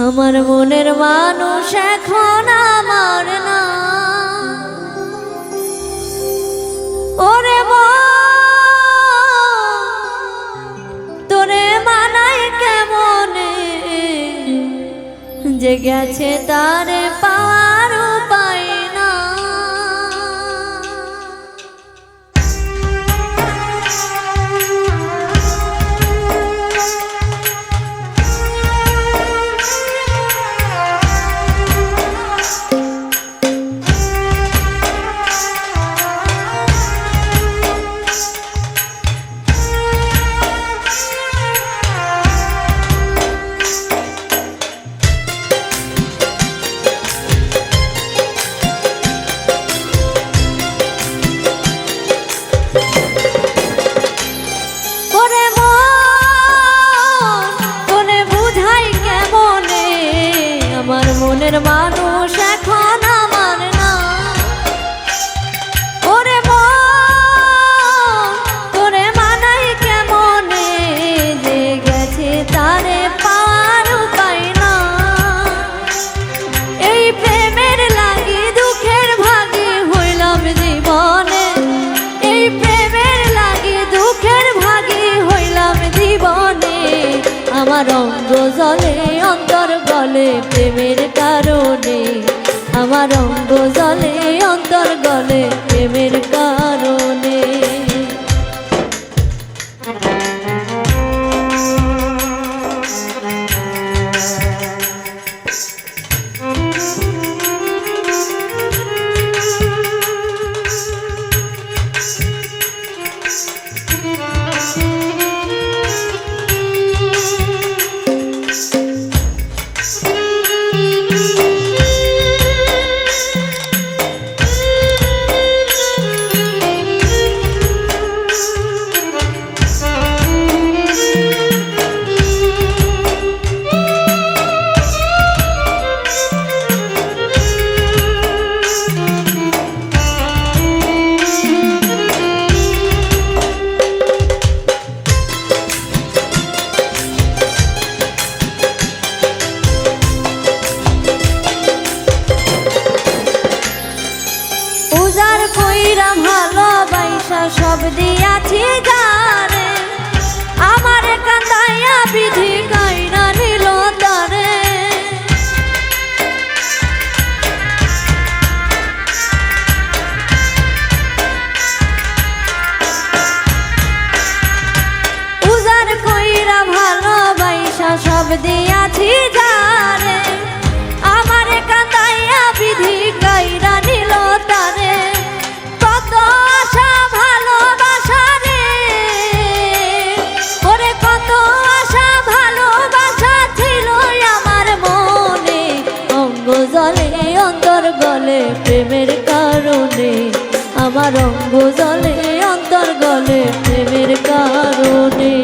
আমার মনের মানুষ এখন আমার না। ওরে তোরে মানাই কেমনে, যে গেছে তারে পাওয়ার উপায় না। মনের মানুষ এখন আমার না। ওরে তোরে মানাই কেমনে, যে গেছে তারে পাওয়ার উপায় না। এই প্রেমের লাগি দুঃখের ভাগী হইলাম জীবনে, এই প্রেমের লাগি দুঃখের ভাগী হইলাম জীবনে। আমার অঙ্গ জলে অন্তর গলে প্রেমের কারণে, আমার অঙ্গ জলে অন্তর গলে প্রেমের কারণে। কইরা ভালোবাসা সব দিয়াছি জানে, আমারে কান্দাইয়া বিধি কাইরা নিল তারে। উজার কইরা ভালোবাসা সব দিয়াছি জানে, আমারে কান্দাইয়া বিধি কাইরা নিল তারে। কত আশা ভালোবাসা রে, ওরে কত আশা ভালোবাসা ছিল আমার মনে। অঙ্গ জলে অন্তর গলে প্রেমের কারণে, আমার অঙ্গ জলে অন্তর গলে প্রেমের কারণে।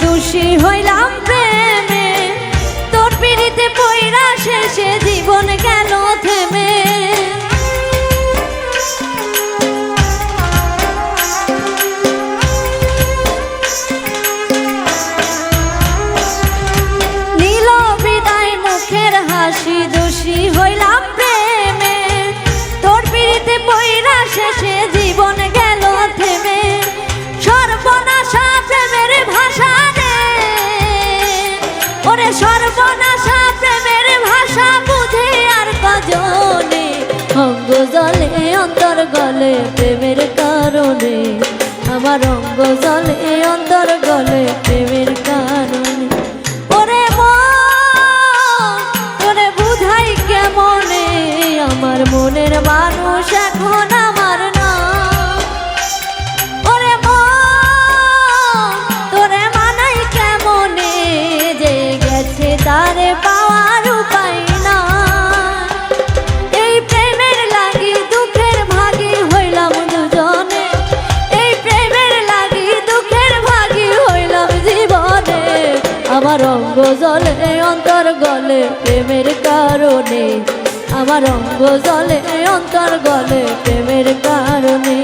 দোষী হইলাম প্রেমে, তোর পিড়িতে পইরা শেষে জীবন গেল থেমে। নীল বিদায় মুখের হাসি, দোষী হইলাম প্রেমে, তোর পিড়িতে পইরা শেষে জীবন গেল থেমে। সর্বনাশা প্রেমের ভাষা রে, ওরে সর্বনাশা প্রেমের ভাষা বুঝে আর কজনে, অঙ্গ জলে অন্তর গলে প্রেমের কারণে, আমার অঙ্গ জলে অন্তর গলে প্রেমের কারণে। ওরে মন তোরে বুঝাই কেমনে, আমার মনের মানুষ এখন আমার না। ওরে মন তোরে মানাই কেমনে, যে গেছে তারে পাওয়ার উপায় না। এই প্রেমের লাগি দুঃখের ভাগী হইলাম দুজনে, এই প্রেমের লাগি দুঃখের ভাগী হইলাম জীবনে। আমার অঙ্গ জলে অন্তর গলে প্রেমের কারণে, আমার অঙ্গ জলে অন্তর গলে প্রেমের কারণে,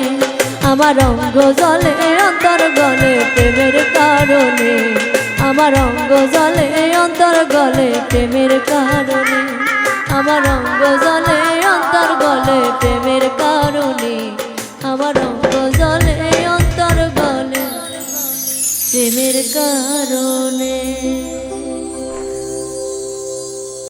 আমার অঙ্গ জলে অন্তর গলে প্রেমের কারণে, আমার অঙ্গ জলে অন্তর গলে প্রেমের কারণে, আমার অঙ্গ জলে অন্তর গলে প্রেমের কারণে, আমার অঙ্গ জলে অন্তর গলে প্রেমের কারণে।